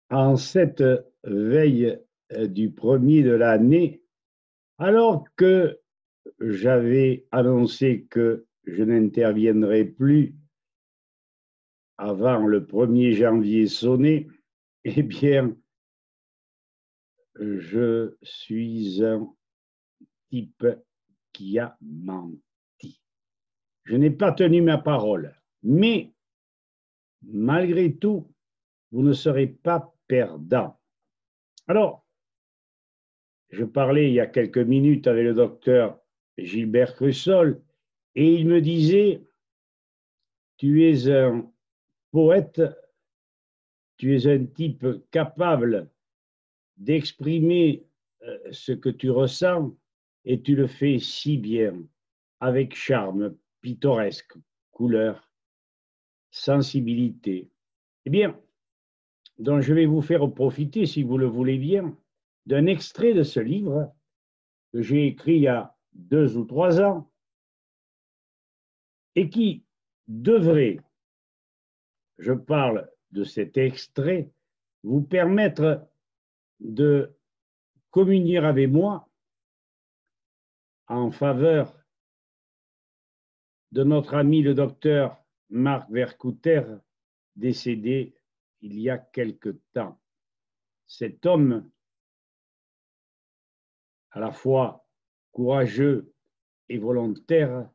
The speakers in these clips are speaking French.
En cette veille du premier de l'année, alors que j'avais annoncé que je n'interviendrai plus avant le 1er janvier sonné, eh bien, je suis un type qui a menti. Je n'ai pas tenu ma parole, mais malgré tout, vous ne serez pas perdant. Alors, je parlais il y a quelques minutes avec le docteur Gilbert Crussol et il me disait, tu es un poète, tu es un type capable d'exprimer ce que tu ressens et tu le fais si bien, avec charme, pittoresque, couleur, sensibilité. Eh bien, donc je vais vous faire profiter, si vous le voulez bien, d'un extrait de ce livre que j'ai écrit il y a 2 ou 3 ans et qui devrait, je parle de cet extrait, vous permettre de communier avec moi en faveur de notre ami le docteur Marc Vercouter, décédé il y a quelque temps. Cet homme, à la fois courageux et volontaire,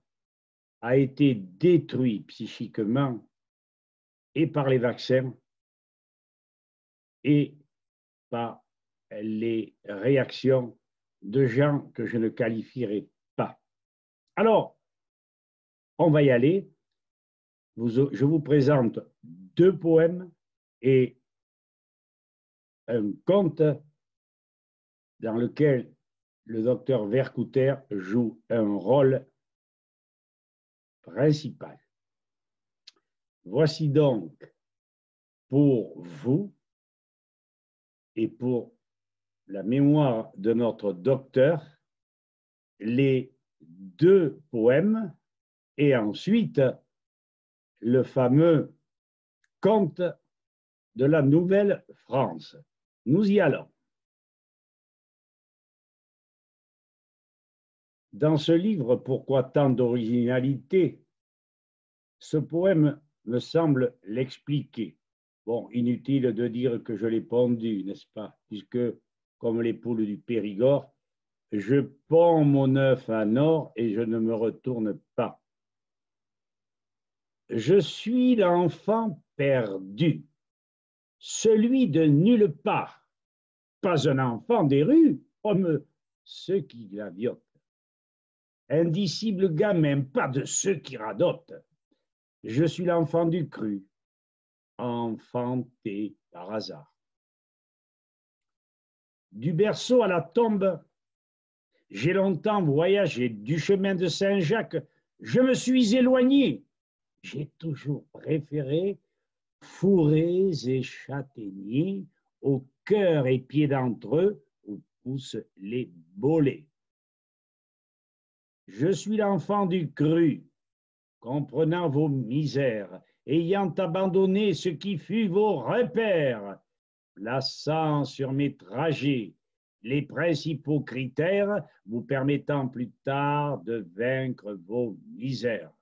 a été détruit psychiquement et par les vaccins et par les réactions de gens que je ne qualifierai pas. Alors, on va y aller. Je vous présente 2 poèmes et un conte dans lequel le docteur Vercouter joue un rôle principal. Voici donc pour vous et pour la mémoire de notre docteur les 2 poèmes et ensuite le fameux conte de la Nouvelle-France. Nous y allons. Dans ce livre, pourquoi tant d'originalité, ce poème me semble l'expliquer. Bon, inutile de dire que je l'ai pondu, n'est-ce pas? Puisque, comme les poules du Périgord, je ponds mon œuf à nord et je ne me retourne pas. Je suis l'enfant perdu, celui de nulle part, pas un enfant des rues, comme ceux qui graviotent. Indicible gamin, pas de ceux qui radotent. Je suis l'enfant du cru, enfanté par hasard. Du berceau à la tombe, j'ai longtemps voyagé du chemin de Saint-Jacques, je me suis éloigné. J'ai toujours préféré fourrés et châtaigniers, au cœur et pied d'entre eux, où poussent les bolets. Je suis l'enfant du cru, comprenant vos misères, ayant abandonné ce qui fut vos repères, plaçant sur mes trajets les principaux critères vous permettant plus tard de vaincre vos misères.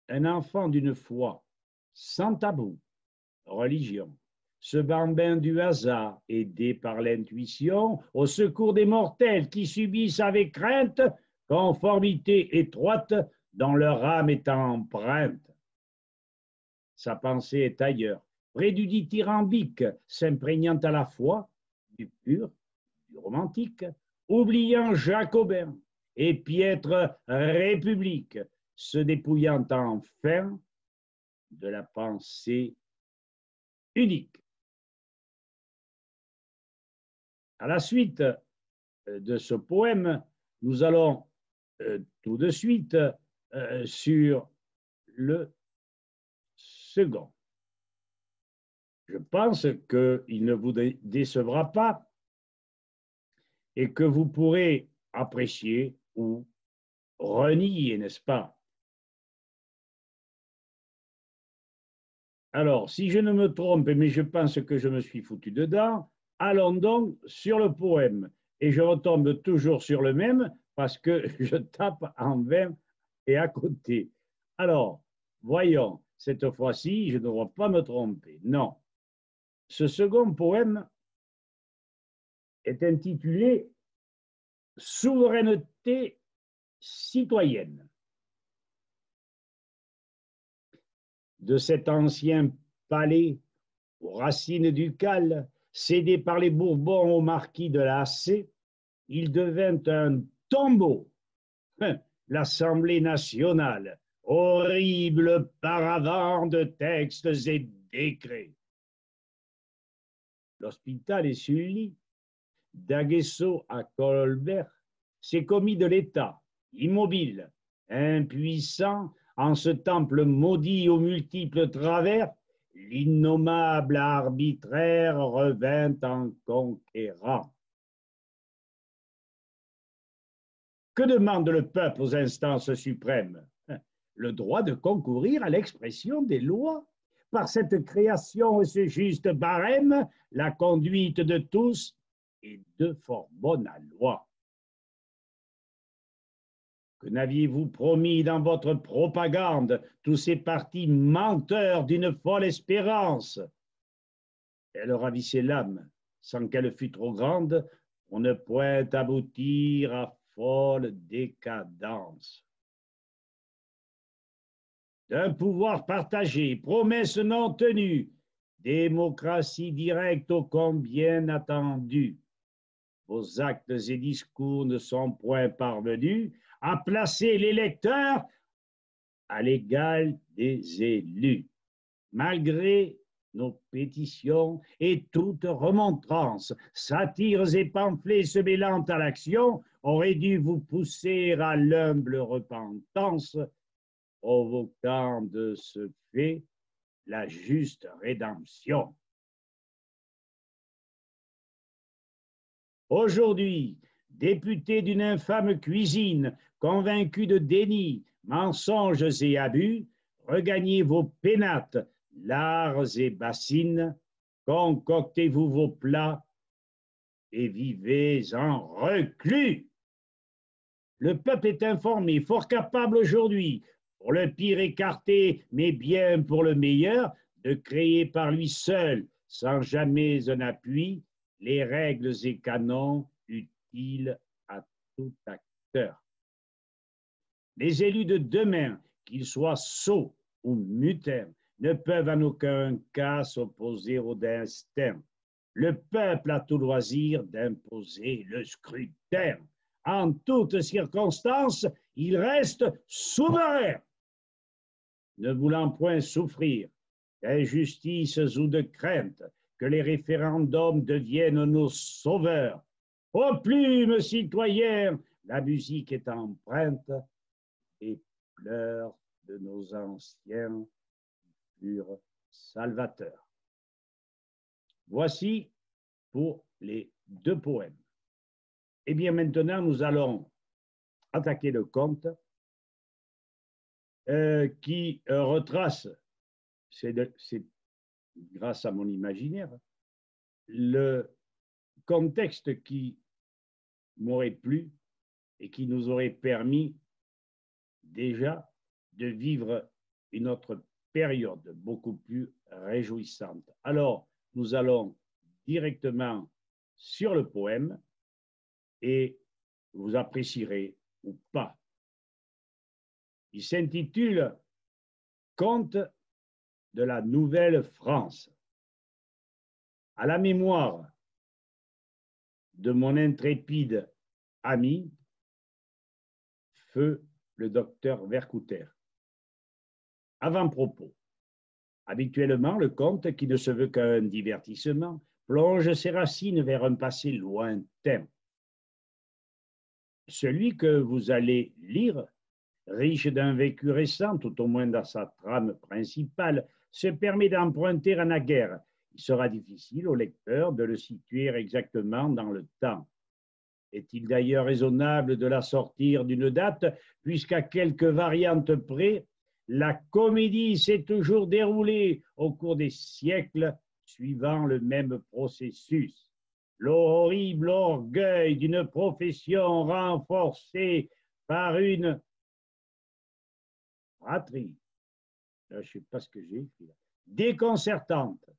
Un enfant d'une foi sans tabou, religion, ce bambin du hasard, aidé par l'intuition, au secours des mortels qui subissent avec crainte conformité étroite dont leur âme est empreinte. Sa pensée est ailleurs, près du dithyrambique, s'imprégnant à la fois du pur, du romantique, oubliant jacobin et piètre république, se dépouillant enfin de la pensée unique. À la suite de ce poème, nous allons tout de suite sur le second. Je pense qu'il ne vous décevra pas et que vous pourrez apprécier ou renier, n'est-ce pas? Alors, si je ne me trompe, mais je pense que je me suis foutu dedans, allons donc sur le poème. Et je retombe toujours sur le même parce que je tape en vain et à côté. Alors, voyons, cette fois-ci, je ne dois pas me tromper. Non. Ce second poème est intitulé Souveraineté citoyenne. De cet ancien palais aux racines ducales, cédé par les Bourbons au marquis de la Hassé, il devint un tombeau, l'Assemblée nationale, horrible paravent de textes et décrets. L'Hospital et Sully, d'Aguesseau à Colbert, c'est commis de l'État, immobile, impuissant, en ce temple maudit aux multiples travers, l'innommable arbitraire revint en conquérant. Que demande le peuple aux instances suprêmes? Le droit de concourir à l'expression des lois. Par cette création et ce juste barème, la conduite de tous est de fort bonne loi. Que n'aviez-vous promis dans votre propagande, tous ces partis menteurs d'une folle espérance? Elle ravissait l'âme, sans qu'elle fût trop grande, pour ne point aboutir à folle décadence. D'un pouvoir partagé, promesse non tenue, démocratie directe ô combien attendue. Vos actes et discours ne sont point parvenus à placer l'électeur à l'égal des élus. Malgré nos pétitions et toute remontrance, satires et pamphlets se mêlant à l'action auraient dû vous pousser à l'humble repentance, provoquant de ce fait la juste rédemption. Aujourd'hui, député d'une infâme cuisine, convaincu de déni, mensonges et abus, regagnez vos pénates, lards et bassines, concoctez-vous vos plats et vivez en reclus. Le peuple est informé, fort capable aujourd'hui, pour le pire écarté, mais bien pour le meilleur, de créer par lui seul, sans jamais un appui, les règles et canons utiles à tout acteur. Les élus de demain, qu'ils soient sots ou mutins, ne peuvent en aucun cas s'opposer au destin. Le peuple a tout loisir d'imposer le scrutin. En toutes circonstances, il reste souverain. Ne voulant point souffrir d'injustices ou de craintes, que les référendums deviennent nos sauveurs. Aux plumes citoyens, la musique est empreinte et pleurs de nos anciens furent salvateurs. Voici pour les deux poèmes. Eh bien, maintenant, nous allons attaquer le conte qui retrace, c'est grâce à mon imaginaire, le contexte qui m'aurait plu et qui nous aurait permis déjà de vivre une autre période beaucoup plus réjouissante. Alors, nous allons directement sur le poème et vous apprécierez ou pas. Il s'intitule Conte de la Nouvelle-France. À la mémoire de mon intrépide ami, feu le docteur Vercouter. Avant-propos. Habituellement, le conte, qui ne se veut qu'un divertissement, plonge ses racines vers un passé lointain. Celui que vous allez lire, riche d'un vécu récent, tout au moins dans sa trame principale, se permet d'emprunter à naguère. Il sera difficile au lecteur de le situer exactement dans le temps. Est-il d'ailleurs raisonnable de la sortir d'une date, puisqu'à quelques variantes près, La comédie s'est toujours déroulée au cours des siècles suivant le même processus. L'horrible orgueil d'une profession renforcée par une fratrie, là, je ne sais pas ce que j'ai écrit là, déconcertante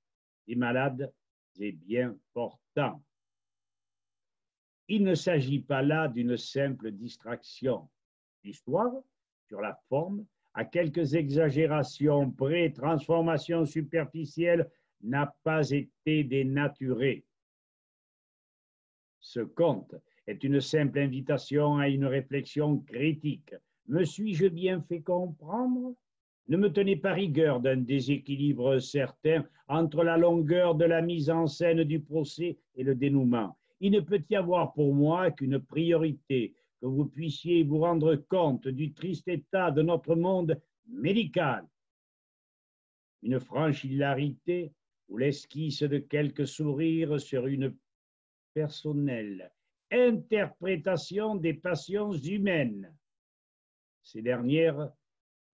des malades et bien portants. Il ne s'agit pas là d'une simple distraction. L'histoire, sur la forme, à quelques exagérations près, transformations superficielles, n'a pas été dénaturée. Ce conte est une simple invitation à une réflexion critique. Me suis-je bien fait comprendre? Ne me tenez pas rigueur d'un déséquilibre certain entre la longueur de la mise en scène du procès et le dénouement. Il ne peut y avoir pour moi qu'une priorité, que vous puissiez vous rendre compte du triste état de notre monde médical. Une franche hilarité ou l'esquisse de quelques sourires sur une personnelle interprétation des passions humaines. Ces dernières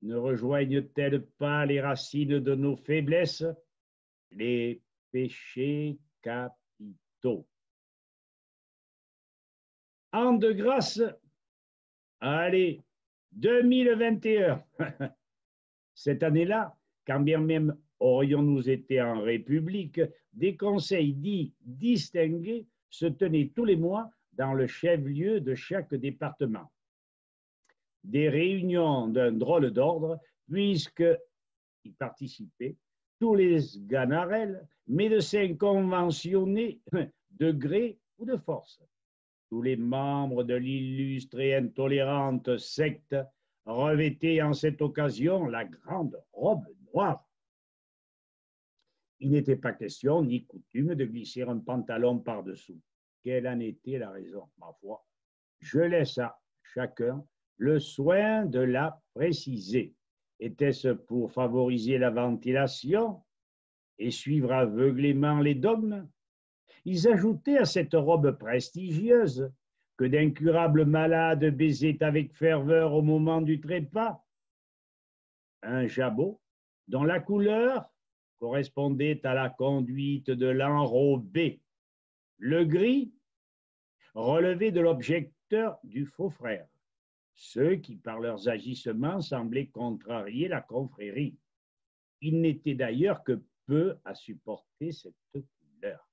ne rejoignent-elles pas les racines de nos faiblesses, les péchés capitaux? An de grâce, allez, 2021. Cette année-là, quand bien même aurions-nous été en République, des conseils dits distingués se tenaient tous les mois dans le chef-lieu de chaque département. Des réunions d'un drôle d'ordre, puisqu'y participaient tous les ganarelles, médecins conventionnés de gré ou de force. Tous les membres de l'illustre et intolérante secte revêtaient en cette occasion la grande robe noire. Il n'était pas question ni coutume de glisser un pantalon par-dessous. Quelle en était la raison, ma foi? Je laisse à chacun le soin de la préciser. Était-ce pour favoriser la ventilation et suivre aveuglément les dogmes? Ils ajoutaient à cette robe prestigieuse que d'incurables malades baisaient avec ferveur au moment du trépas un jabot dont la couleur correspondait à la conduite de l'enrobé. Le gris relevait de l'objecteur du faux frère, ceux qui, par leurs agissements, semblaient contrarier la confrérie. Il n'était d'ailleurs que peu à supporter cette couleur.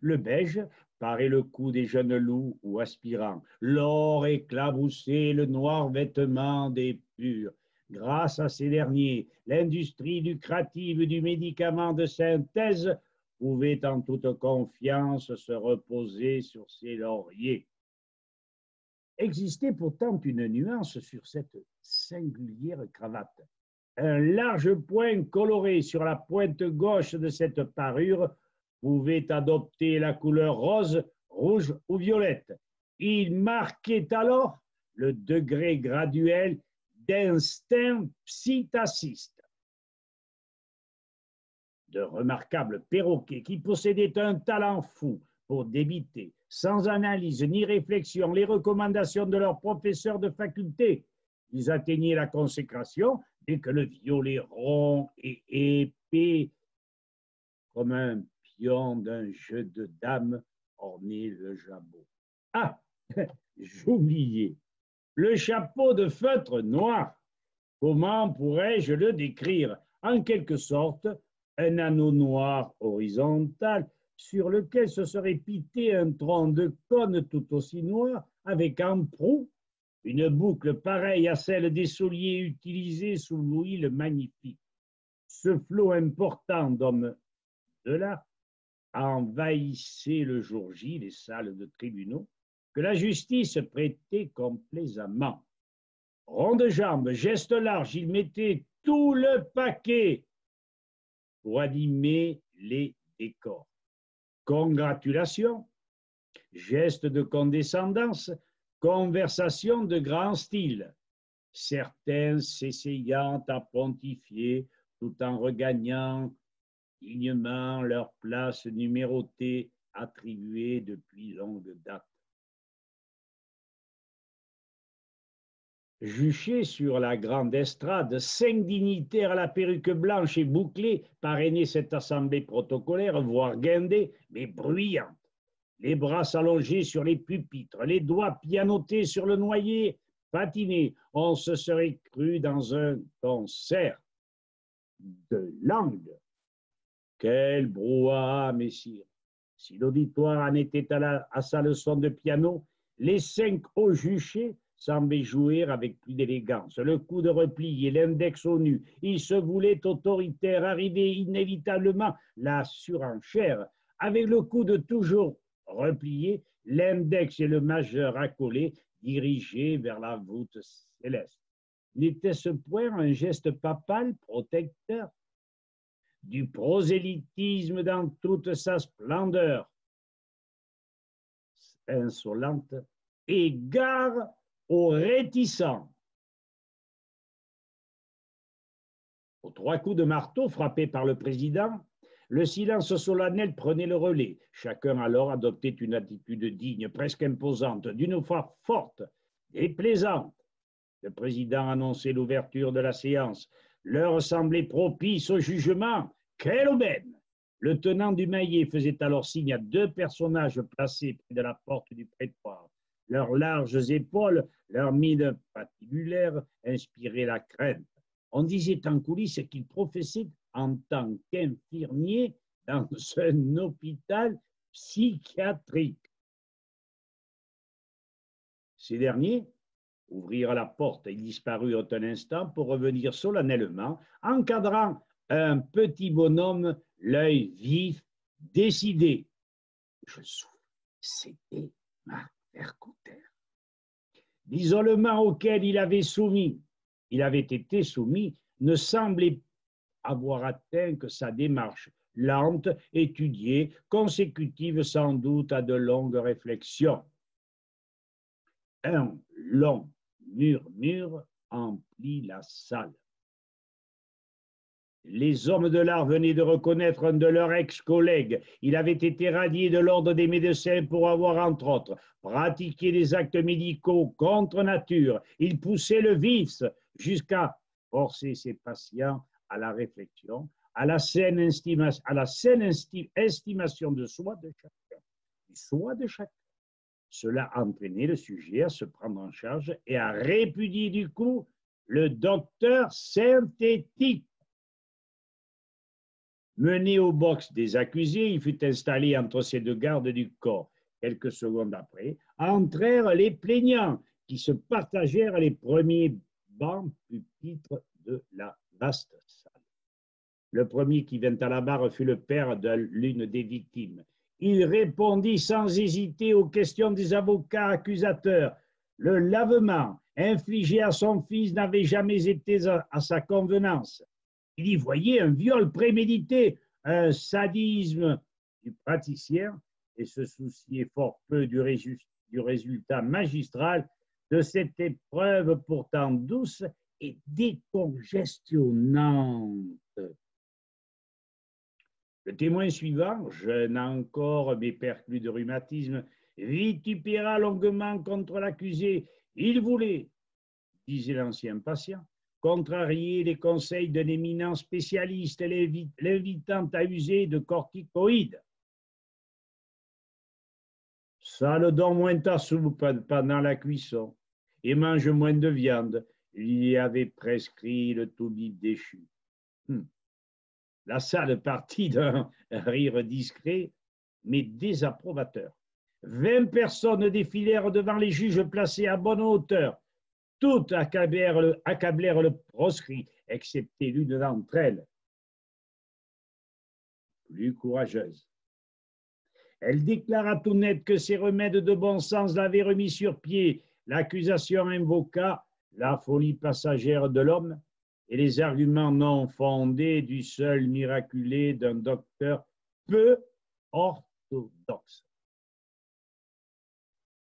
Le beige parait le cou des jeunes loups ou aspirants. L'or éclaboussait le noir vêtement des purs. Grâce à ces derniers, l'industrie lucrative du médicament de synthèse pouvait en toute confiance se reposer sur ses lauriers. Existait pourtant une nuance sur cette singulière cravate. Un large point coloré sur la pointe gauche de cette parure pouvait adopter la couleur rose, rouge ou violette. Il marquait alors le degré graduel d'instinct psittaciste. De remarquables perroquets qui possédaient un talent fou pour débiter, sans analyse ni réflexion, les recommandations de leurs professeurs de faculté. Ils atteignaient la consécration dès que le violet rond et épais, comme un pion d'un jeu de dames, ornait le jabot. Ah, j'oubliais, le chapeau de feutre noir. Comment pourrais-je le décrire? En quelque sorte, un anneau noir horizontal sur lequel se serait pité un tronc de cône tout aussi noir, avec en proue une boucle pareille à celle des souliers utilisés sous Louis le Magnifique. Ce flot important d'hommes de là envahissait le jour J les salles de tribunaux que la justice prêtait complaisamment. Rond de jambes, geste large, il mettait tout le paquet pour animer les décors. Congratulations, gestes de condescendance, conversation de grand style, certains s'essayant à pontifier tout en regagnant dignement leur place numérotée attribuée depuis longue date. juchés sur la grande estrade, 5 dignitaires à la perruque blanche et bouclée parrainaient cette assemblée protocolaire, voire guindée, mais bruyante. Les bras s'allongés sur les pupitres, les doigts pianotés sur le noyer patiné. On se serait cru dans un concert de langue. Quel brouhaha, messire! Si l'auditoire en était à sa leçon de piano, les 5 hauts juchés semblaient jouer avec plus d'élégance, le coude replié, l'index au nu. Ils se voulaient autoritaires, arrivaient inévitablement la surenchère, avec le coude toujours replié, l'index et le majeur accolés, dirigés vers la voûte céleste. N'était-ce point un geste papal protecteur? Du prosélytisme dans toute sa splendeur insolente, égard aux réticents. Aux 3 coups de marteau frappés par le président, le silence solennel prenait le relais. Chacun alors adoptait une attitude digne, presque imposante, d'une voix forte et plaisante. Le président annonçait l'ouverture de la séance. L'heure semblait propice au jugement. Quelle aubaine! Le tenant du maillet faisait alors signe à 2 personnages placés près de la porte du prétoire. Leurs larges épaules, leur mine patibulaire inspiraient la crainte. On disait en coulisses qu'ils professaient en tant qu'infirmiers dans un hôpital psychiatrique. Ces derniers ouvrirent la porte et disparurent un instant pour revenir solennellement, encadrant un petit bonhomme, l'œil vif, décidé. Je souffle, c'était Marc Vercouter. L'isolement auquel il avait été soumis, ne semblait avoir atteint que sa démarche lente, étudiée, consécutive sans doute à de longues réflexions. Un long murmure emplit la salle. Les hommes de l'art venaient de reconnaître un de leurs ex-collègues. Il avait été radié de l'ordre des médecins pour avoir, entre autres, pratiqué des actes médicaux contre nature. Il poussait le vice jusqu'à forcer ses patients à la réflexion, à la saine estimation de soi de chacun. Du soi de chacun. Cela entraînait le sujet à se prendre en charge et à répudier du coup le docteur synthétique. Mené au box des accusés, il fut installé entre ces 2 gardes du corps. Quelques secondes après, entrèrent les plaignants qui se partagèrent les premiers bancs pupitres de la vaste salle. Le premier qui vint à la barre fut le père de l'une des victimes. Il répondit sans hésiter aux questions des avocats accusateurs. Le lavement infligé à son fils n'avait jamais été à sa convenance. Il y voyait un viol prémédité, un sadisme du praticien et se souciait fort peu du résultat magistral de cette épreuve pourtant douce et décongestionnante. Le témoin suivant, jeune encore mais perclus de rhumatisme, vitupéra longuement contre l'accusé. Il voulait, disait l'ancien patient, contrarier les conseils d'un éminent spécialiste, l'invitant à user de corticoïdes. Sale donc moins ta soupe pendant la cuisson et mange moins de viande. Il y avait prescrit le toubib déchu. La salle partit d'un rire discret, mais désapprobateur. 20 personnes défilèrent devant les juges placés à bonne hauteur. Toutes accablèrent le proscrit, excepté l'une d'entre elles, plus courageuse. Elle déclara tout net que ses remèdes de bon sens l'avaient remis sur pied. L'accusation invoqua la folie passagère de l'homme et les arguments non fondés du seul miraculé d'un docteur peu orthodoxe.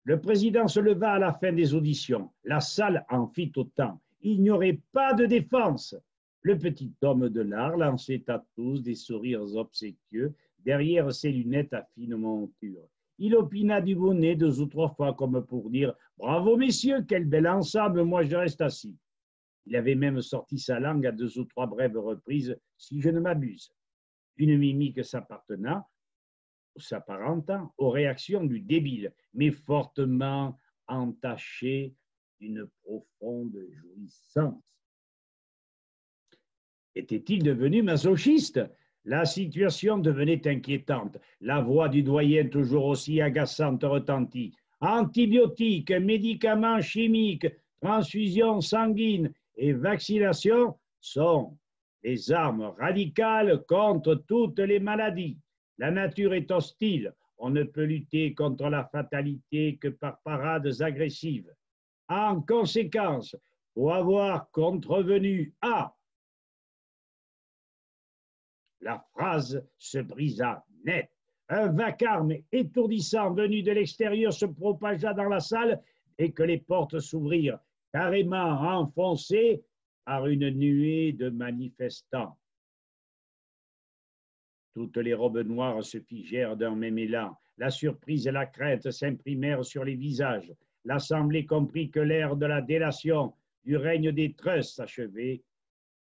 Le président se leva à la fin des auditions. La salle en fit autant. Il n'y aurait pas de défense. Le petit homme de l'art lançait à tous des sourires obséquieux derrière ses lunettes à fine monture. il opina du bonnet 2 ou 3 fois, comme pour dire « Bravo, messieurs, quel bel ensemble, moi je reste assis ». Il avait même sorti sa langue à 2 ou 3 brèves reprises, si je ne m'abuse. Une mimique s'apparentant aux réactions du débile, mais fortement entachée d'une profonde jouissance. Était-il devenu masochiste? La situation devenait inquiétante. La voix du doyen, toujours aussi agaçante, retentit. Antibiotiques, médicaments chimiques, transfusions sanguines et vaccination sont les armes radicales contre toutes les maladies. La nature est hostile. On ne peut lutter contre la fatalité que par parades agressives. En conséquence, pour avoir contrevenu à la phrase se brisa net. Un vacarme étourdissant venu de l'extérieur se propagea dans la salle dès que les portes s'ouvrirent, carrément enfoncées par une nuée de manifestants. Toutes les robes noires se figèrent d'un même élan. La surprise et la crainte s'imprimèrent sur les visages. L'Assemblée comprit que l'ère de la délation du règne des trusses s'achevait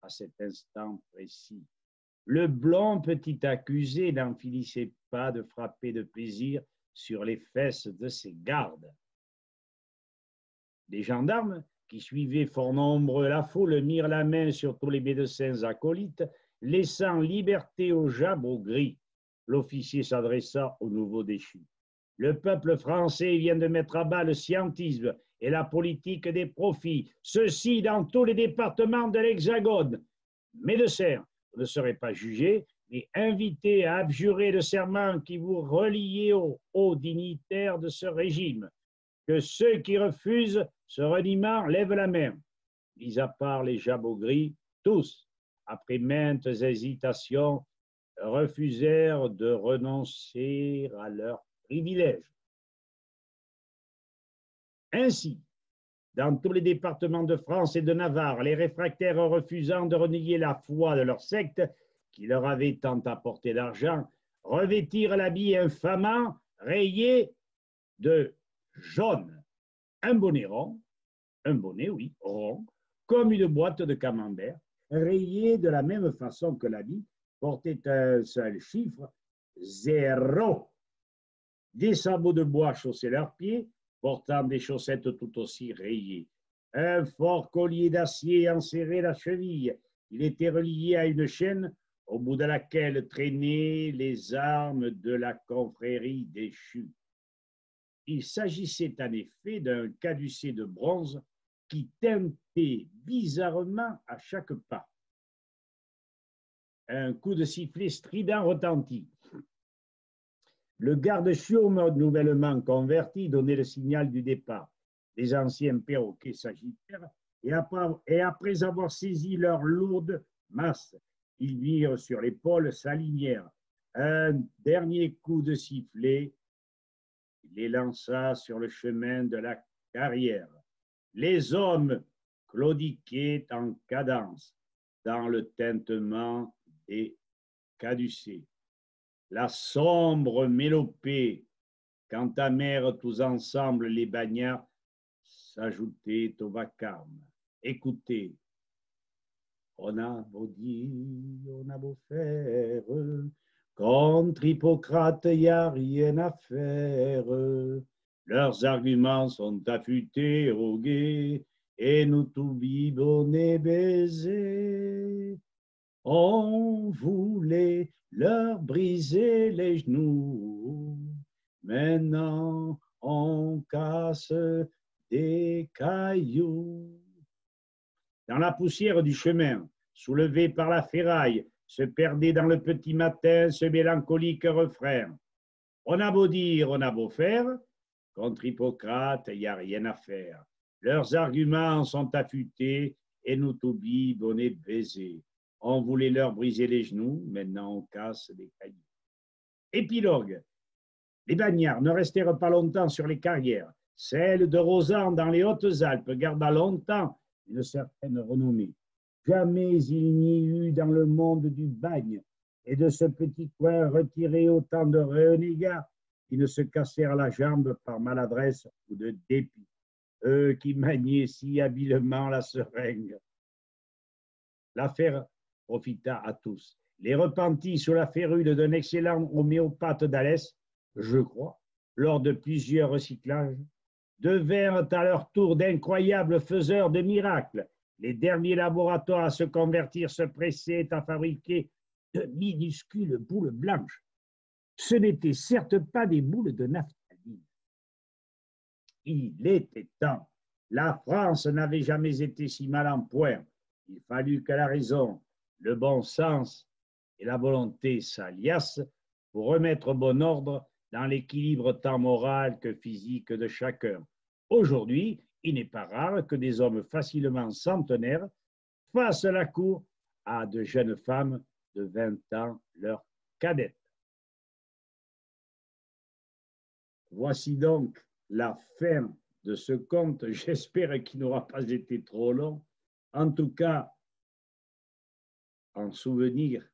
à cet instant précis. Le blond petit accusé n'en finissait pas de frapper de plaisir sur les fesses de ses gardes. Les gendarmes, qui suivaient fort nombreux la foule, mirent la main sur tous les médecins acolytes, laissant liberté au jabot gris. L'officier s'adressa au nouveau déchu. Le peuple français vient de mettre à bas le scientisme et la politique des profits, ceci dans tous les départements de l'Hexagone. Médecins, vous ne serez pas jugés, mais invités à abjurer le serment qui vous reliait aux hauts dignitaires de ce régime. Que ceux qui refusent ce reniement lèvent la main. Mis à part les jabots gris, tous, après maintes hésitations, refusèrent de renoncer à leurs privilèges. Ainsi, dans tous les départements de France et de Navarre, les réfractaires refusant de renier la foi de leur secte, qui leur avait tant apporté d'argent, revêtirent l'habit infamant rayé de jaune. Un bonnet rond, rond, comme une boîte de camembert, rayé de la même façon que l'habit, portait un seul chiffre, 0. Des sabots de bois chaussaient leurs pieds, portant des chaussettes tout aussi rayées. Un fort collier d'acier enserrait la cheville. Il était relié à une chaîne au bout de laquelle traînaient les armes de la confrérie déchue. Il s'agissait en effet d'un caducée de bronze qui tintait bizarrement à chaque pas. Un coup de sifflet strident retentit. Le garde-chiourme nouvellement converti donnait le signal du départ. Les anciens perroquets s'agitèrent et après avoir saisi leur lourde masse, ils virent sur l'épaule s'alignèrent. Un dernier coup de sifflet les lança sur le chemin de la carrière. Les hommes claudiquaient en cadence dans le tintement des caducées. La sombre mélopée qu'entamèrent tous ensemble les bagnards s'ajoutait au vacarme. Écoutez, on a beau dire, on a beau faire, contre Hippocrate, il n'y a rien à faire. Leurs arguments sont affûtés au guet, et nous tout bibonnés baisés. On voulait leur briser les genoux. Maintenant, on casse des cailloux. Dans la poussière du chemin, soulevée par la ferraille, se perdait dans le petit matin ce mélancolique refrain. On a beau dire, on a beau faire, contre Hippocrate, il n'y a rien à faire. Leurs arguments sont affûtés et nous tout bibonnés baisés. On voulait leur briser les genoux, maintenant on casse des cailloux. Épilogue. Les bagnards ne restèrent pas longtemps sur les carrières. Celle de Rozan dans les Hautes-Alpes garda longtemps une certaine renommée. Jamais il n'y eut dans le monde du bagne et de ce petit coin retiré autant de renégats qui ne se cassèrent la jambe par maladresse ou de dépit, eux qui maniaient si habilement la seringue. L'affaire profita à tous. Les repentis sous la férule d'un excellent homéopathe d'Alès, je crois, lors de plusieurs recyclages, devinrent à leur tour d'incroyables faiseurs de miracles. Les derniers laboratoires à se convertir se pressaient à fabriquer de minuscules boules blanches. Ce n'étaient certes pas des boules de naphtaline. Il était temps. La France n'avait jamais été si mal en point. Il fallut que la raison, le bon sens et la volonté s'alliassent pour remettre bon ordre dans l'équilibre tant moral que physique de chacun. Aujourd'hui, il n'est pas rare que des hommes facilement centenaires fassent la cour à de jeunes femmes de 20 ans, leurs cadettes. Voici donc la fin de ce conte. J'espère qu'il n'aura pas été trop long. En tout cas, en souvenir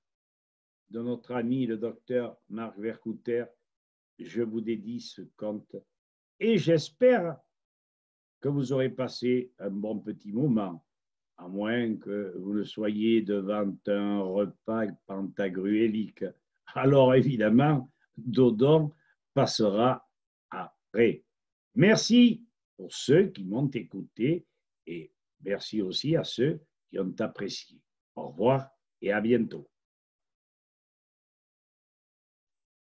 de notre ami le docteur Marc Vercouter, je vous dédie ce conte et j'espère que vous aurez passé un bon petit moment, à moins que vous ne soyez devant un repas pantagruélique. Alors évidemment, Dodon passera après. Merci pour ceux qui m'ont écouté et merci aussi à ceux qui ont apprécié. Au revoir et à bientôt.